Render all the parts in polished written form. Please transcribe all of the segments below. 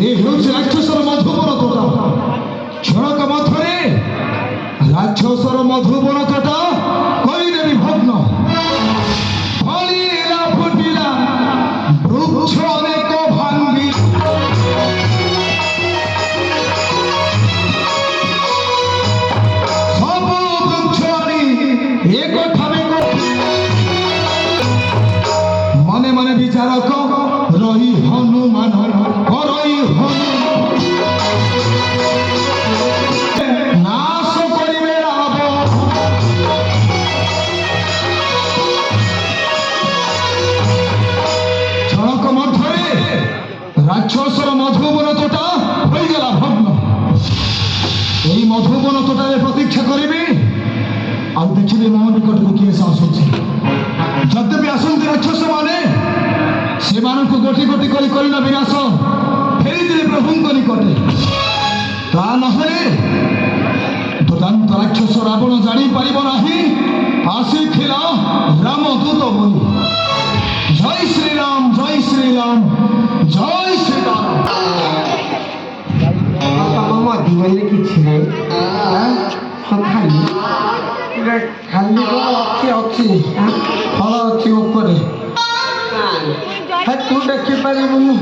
এই হচ্ছে রাক্ষসর মধুবনতটা। ঝড়ক মথরে রাক্ষসর মধুবনতটা করিদেবী ভগ্ন। ফলিলা ফুটিলা বৃক্ষ অনেক ভাঙ্গি, সব বৃক্ষ আনি একঠাবে মনে মনে বিচারক রহি হনুমান করই নাশ করিবে রাবণ। ঝড়ক মধ্যে রাক্ষসর মধুবনতটা হয়ে গেল ভগ্ন। এই মধুবনতটারে প্রতীক্ষা করিবি আর দেখিবি ମୋ ନିକଟକୁ କିଏ ଆସୁଛି। ଯଦ୍ୟପି ଆସନ୍ତି ରାକ୍ଷସ ମାନେ ସେମାନଙ୍କୁ ଗୋଟି ଗୋଟି କରି କରିଲ ବିନାଶ ଫେରିଥିଲେ ପ୍ରଭୁଙ୍କ ନିକଟେ। ତା ନହେଲେ ଦୁର୍ଦାନ୍ତ ରାକ୍ଷସ ରାବଣ ଜାଣିପାରିବ ନାହିଁ ଆସିଥିଲା ରାମଦୂତ ବୋଲି। ଜୟ ଶ୍ରୀରାମ, ଜୟ ଶ୍ରୀରାମ, ଜୟ ଶ୍ରୀରାମ। ମାମା ଦିବଲେ କିଛି ନାହିଁ, ଖାଲି ଖାଲି ଅଛି ଫଳ ଅଛି ଉପରେ। ତୁ ଦେଖିପାରିବୁନି,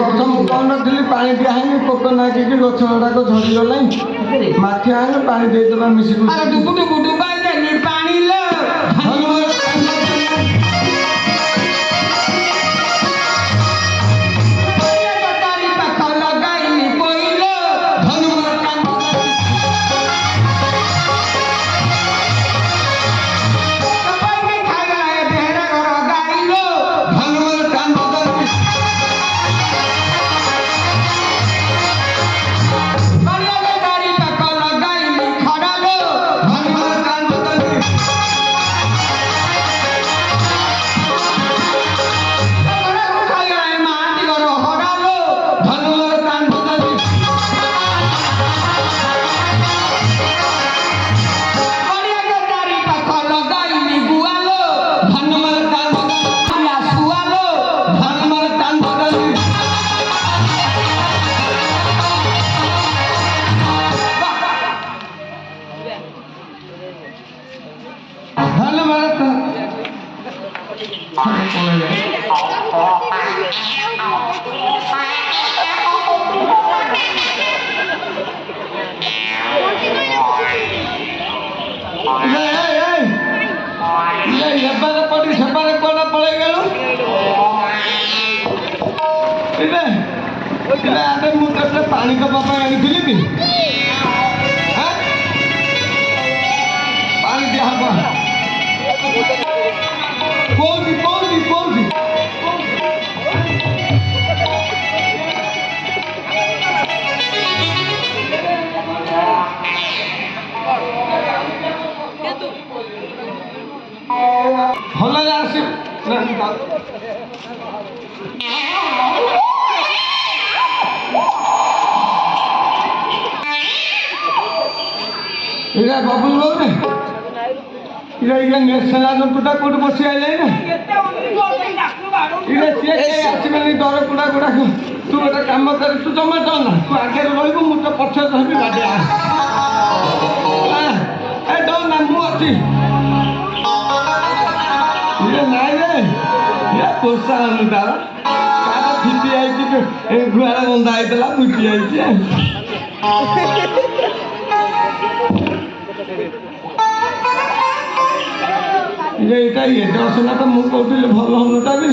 ଗଛ ମୁଁ କହୁନଥିଲି ପାଣି ଦିଆ ହେଇନି, ପୋକ ନାଗିକି ଗଛ ଗୁଡ଼ାକ ଝଡ଼ିଗଲାଣି। ମାଠି ଆଣି ପାଣି ଦେଇଦେବା ମିଶିକି। ପାଣି সেপারে কোনা পড়ে গেল। ମୁଁ କେତେ ପାଣି ଦେବା ପାଇଁ ଆଣିଥିଲି କି? ପାଣି ଦିଆହବ କୋଉଠି କୋଉଠି କୋଉଠି? ଭଲରେ ଆସି ଏଇଟା ବବୁଲ ବାବୁରେ ସେନାଦନ୍ତଟା କୋଉଠି ବସି ଆଇଲାଣି ନା? ଆସିବେନି ଦର କୁଡ଼ା ଗୁଡ଼ାକ। ତୁ ଗୋଟେ କାମ କର, ତୁ ଜମା ନା ତୁ ଆଗରେ ରହିବୁ, ମୁଁ ତ ପଛରେ ରହିବି। ଗାଡ଼ିଆ ନା ମୁଁ ଅଛି। ନାଇଁ ରେ ପୋଷା ହଉନି ତାର ଫିଟି ଯାଇଛି, ଗୁହାଳ ବନ୍ଧା ହେଇଥିଲା ଫିଟି ଯାଇଛି। ଏଇଟା ଏତେ ଅସନା ତ ମୁଁ କହୁଥିଲି ଭଲ ହଉନଟା ବି।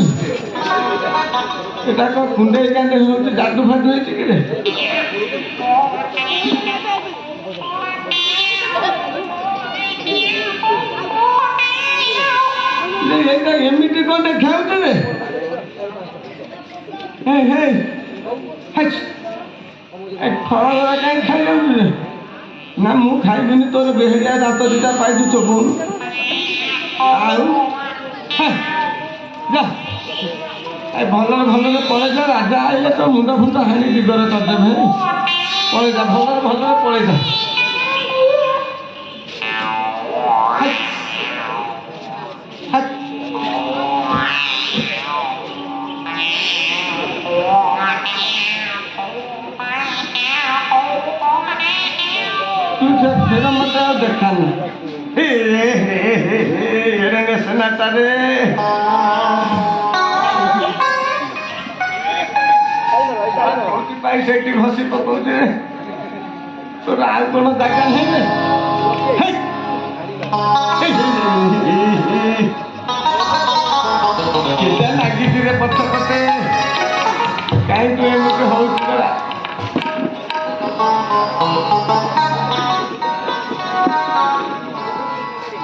ଏଟା କ'ଣ କୁଣ୍ଡେଇ କାଣ୍ଡେ ହେଉଛି, ଜାଦୁ ଫାଦୁ ହେଇଛି କିରେ? ଏଇଟା ଏମିତି କ'ଣ ଦେଖାଉଛି ରେ? ଫଳ ଗୁଡ଼ା କାହିଁ ଖାଇଯାଉଛି ରେ? ନା ମୁଁ ଖାଇବିନି, ତୋର ବେହେରିଆ ଦାନ୍ତ ଦୁଇଟା ପାଇଛୁ ଚୋବଉନୁ। ଆଉ ଯା ଭଲରେ ଭଲରେ ପଳେଇଯା। ରାଜା ଆଇଲେ ତ ମୁଣ୍ଡ ଫୁଣ୍ଡ ହାଣି ଦିଗର କରିଦେବେ। ପଳେଇଯା, ଭଲରେ ଭଲରେ ପଳେଇଯା। ତାରେ ପାଇଁ ସେଇଠି ଘଷି ପକଉଛି ରେ ତୋର ଆଉ କ'ଣ ଜାଗା ନାହିଁ ରେ କେତେ ଲାଗିଛି ରେ ପଛ ପଟେ କାହିଁ ତୁ ଏମିତି ହଉଛି ପରା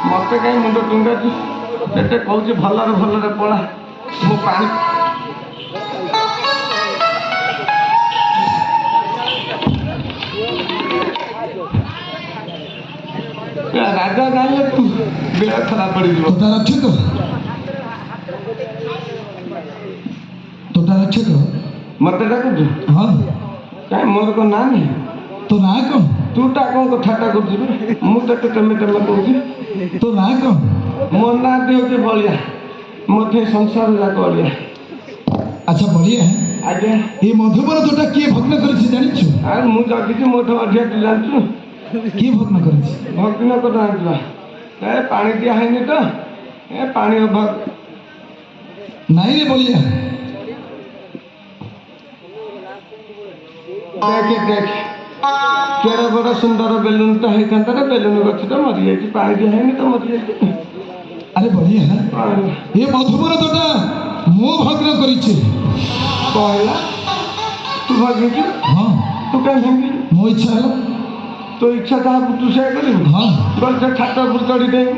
ମତେ କାହିଁ ମୁଣ୍ଡ ଟୁଙ୍ଗାଛୁ ଏତେ କହୁଛି ଭଲରେ ଭଲରେ ପଳା ମୁଁ ପାଣି ରାଜା ଜାଣିଲେ ତୁ ବେଳ ଖରାପ ପଡ଼ିଯିବ তোটা রক্ষক তোটা রক্ষক ମତେ ଡାକୁଛୁ ହଁ କାହିଁ ମୋର କ'ଣ ନାଁ ନାହିଁ ତୋ ନାଁ କ'ଣ ତୁ ଟା କ'ଣ କଥାଟା କରୁଛୁ ରେ ମୁଁ ତତେ ତେମେ ତେମେ କହୁଛି ତୋ ନାଁ କ'ଣ ମୋ ନାଁଟି ହେଉଛି ବଳିଆ ମୋତେ ସଂସାର ଯାକ ବଳିଆ ଆଚ୍ଛା ବଳିଆ ଆଜ୍ଞା এই মধুবন তোটা কিଏ ভগ্ন করেছে জানিଛୁ ଆଉ ମୁଁ ଜଗିଛି ମୋଠୁ ଅଧିକା ତୁ ଜାଣିଛୁ କିଏ ଭଗ୍ନ করেছে ଭଗ୍ନ କଥା ଜାଣିଛୁ ଏ ପାଣି ଦିଆ ହେଇନି ତ ଏ ପାଣି ଅଭାବ ନାଇଁ ରେ ବଳିଆ ଦେଖେ ଦେଖେ କେଡ଼େ ବଡ଼ ସୁନ୍ଦର ବେଲୁନଟା ହେଇଥାନ୍ତା ରେ ବେଲୁନ ଗଛଟା ମରିଯାଇଛି ପାଣି ଦିଆ ହେଇନି ତ ମରିଯାଇଛି আরে বলিয়া এই মধুবন তোটা ମୁଁ ভগ্ন করেছি କ'ଣ ହେଲା ତୁ ଭାବିଛୁ ହଁ ତୁ କାହିଁ ଭାଙ୍ଗିଲୁ ମୋ ଇଚ୍ଛା ହେଲା ତୋ ଇଚ୍ଛା ଯାହା ତୁ ସେୟା କରିବୁ ହଁ ଗଛ ଛାତ ଉପରୁ ଚଢ଼ି ଦେବୁ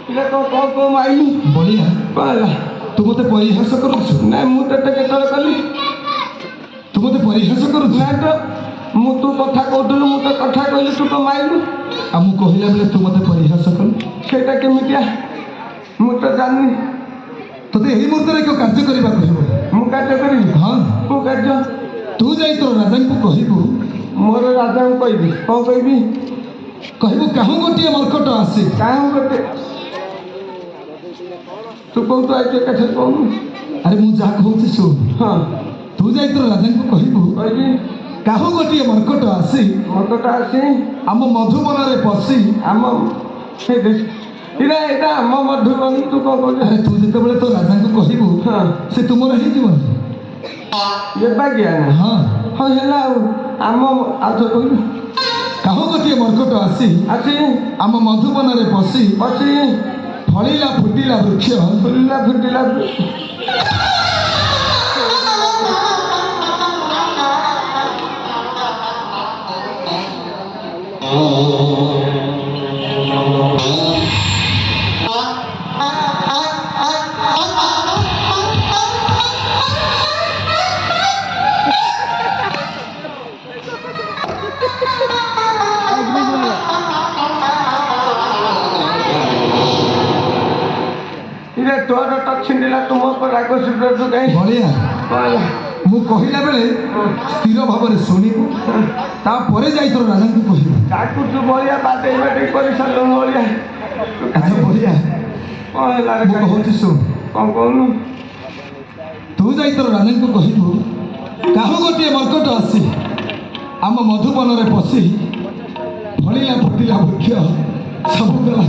ପିଲା କ'ଣ ମାଇଲୁ বলিয়া କ'ଣ ହେଲା ତୁ ମୋତେ ପରିହାସ କରୁଛୁ ନାଇଁ ମୁଁ ତତେ କେତେବେଳେ କଲି ତୁ ମୋତେ ପରିହାସ କରୁଛୁ ନାଇଁ ତ ମୁଁ ତୁ କଥା କହୁଥିଲୁ ମୁଁ ତ କଥା କହିଲି ତୁ ତ ମାଇଲୁ ଆଉ ମୁଁ କହିଲା ବେଳେ ତୁ ମୋତେ ପରିହାସ କଲୁ ସେଇଟା କେମିତିଆ ମୁଁ ତ ଜାଣିନି ତୋତେ ଏହି ମୁହୂର୍ତ୍ତରେ ଏକ କାର୍ଯ୍ୟ କରିବାକୁ ହେବ ମୁଁ କାର୍ଯ୍ୟ କରିବି ହଁ କୋଉ କାର୍ଯ୍ୟ ତୁ ଯାଇ ତୋର ରାଜାଙ୍କୁ କହିବୁ ମୋର ରାଜାଙ୍କୁ କହିବି କ'ଣ କହିବି କହିବୁ କାହୁଁ ଗୋଟିଏ ମର୍କଟ ଆସେ କାହିଁ ଗୋଟେ ତୁ କୋଉଠୁ ଆଇଛୁ ଏକାଥରେ କହୁନୁ ଆରେ ମୁଁ ଯାହା କହୁଛି ଶୁଣ ହଁ ତୁ ଯାଇ ତୋର ରାଜାଙ୍କୁ କହିବୁ କହିବି କାହୁଁ ଗୋଟିଏ ମର୍କଟ ଆସି ମତଟା ଆସି ଆମ ମଧୁବନରେ ପଶି ଆମ ଏଇଟା ଏଇଟା ଆମ ମଧୁବନ ତୁ କ'ଣ କହୁଛୁ ଆରେ ତୁ ଯେତେବେଳେ ତୋ ରାଜାଙ୍କୁ କହିବୁ ହଁ ସେ ତୁମର ହେଇଯିବନି ଏ ବାଗିଆ ନା ହଁ ହଁ ହେଲା ଆଉ ଆମ ଆଉ ଥରେ କହିଲୁ କାହୁଁ ଗୋଟିଏ ମର୍କଟ ଆସି ଆସି ଆମ ମଧୁବନରେ ପଶି ଅଛି ଫଳିଲା ଫୁଟିଲା ବୃକ୍ଷ ଫୁଲିଲା ଫୁଟିଲା ଇରେ ତୋର ତ ଛିଣ୍ଡିଲା ତୁମ ଉପରେ ରାଗ ତୁ କାହିଁ ବଳିଆ କହିଲା ମୁଁ କହିଲା ବେଳେ ସ୍ଥିର ଭାବରେ ଶୁଣିବୁ ତାପରେ ଯାଇ ତୋର ରାଜାଙ୍କୁ କହିବୁ ତାକୁ ତୁ ବଳିଆ ବାଟେଇ ବାଟେଇ କରିସାରିଲୁ ବଳିଆ ଆଚ୍ଛା ବଳିଆ କ'ଣ ହେଲା ରେ ମୁଁ କହୁଛି ଶୁଣ କ'ଣ କହୁନୁ ତୁ ଯାଇ ତୋର ରାଜାଙ୍କୁ କହିବୁ କାହୁଁ ଗୋଟିଏ ମର୍କଟ ଆସି ଆମ ମଧୁବନରେ ପଶି ଫଳିଲା ଫୁଟିଲା ବୃକ୍ଷ ସବୁ ଗଲା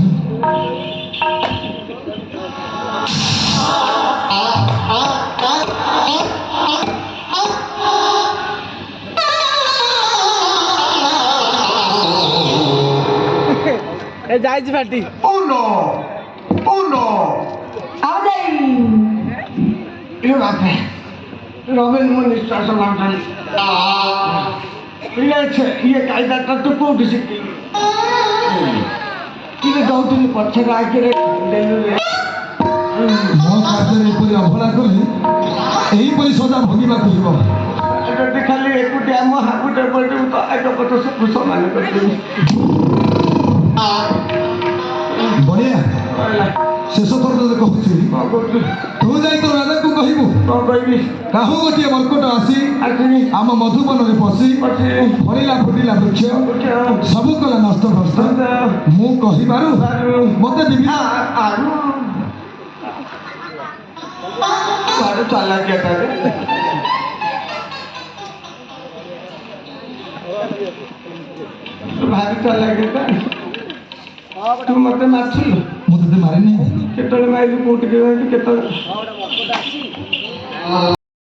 ଏ ଯାଇଛି ଫାଟି uno ଏ ବାପେ ରମେଶ ମୁଁ ନିଶ୍ୱାସ ମାରୁଛନ୍ତି ଇଏ କାଇଦାଟା ତୁ କୋଉଠି ଶିଖିଲୁ ଇଏ ଦଉଥିଲି ପଛରେ ଆଖିରେ ମୋ କାର୍ଯ୍ୟରେ ଏପରି ଅବହେଳା କଲେ ଏହିପରି ସଜା ଭୋଗିବାକୁ ହେବ ଯଦି ଖାଲି ଏକୁଟିଆ ମୋ ହାକୁଟେ ପଡ଼ିବୁ ତ ଆଗ ପଛ ସବୁ ସମାନ କରିଦେବି ବଳିଆ ଶେଷ ଥର ତୋତେ କହୁଛି କ'ଣ କରୁଛୁ ତୁ ଯାଇ ତୋର ରାଜାଙ୍କୁ କହିବୁ କ'ଣ କହିବି କାହୁଁ ଗୋଟିଏ ମର୍କଟ ଆସି ଆସିନି ଆମ ମଧୁବନରେ ପଶି ଫଳିଲା ଫୁଟିଲା ବୃକ୍ଷ ସବୁ କଲା ନଷ୍ଟ ଭ୍ରଷ୍ଟ ମୁଁ କହିବାରୁ ମୋତେ ବିଭିନ୍ନ ଚାଲାକିଆଟାରେ ଭାରି ଚାଲାକିଟା ତୁ ମତେ ମାରିଥିଲୁ ମୁଁ ତତେ ମାରିନି କେତେବେଳେ ମାରିଲୁ କୋଉଠିକି ରହିଲୁ କେତେବେଳେ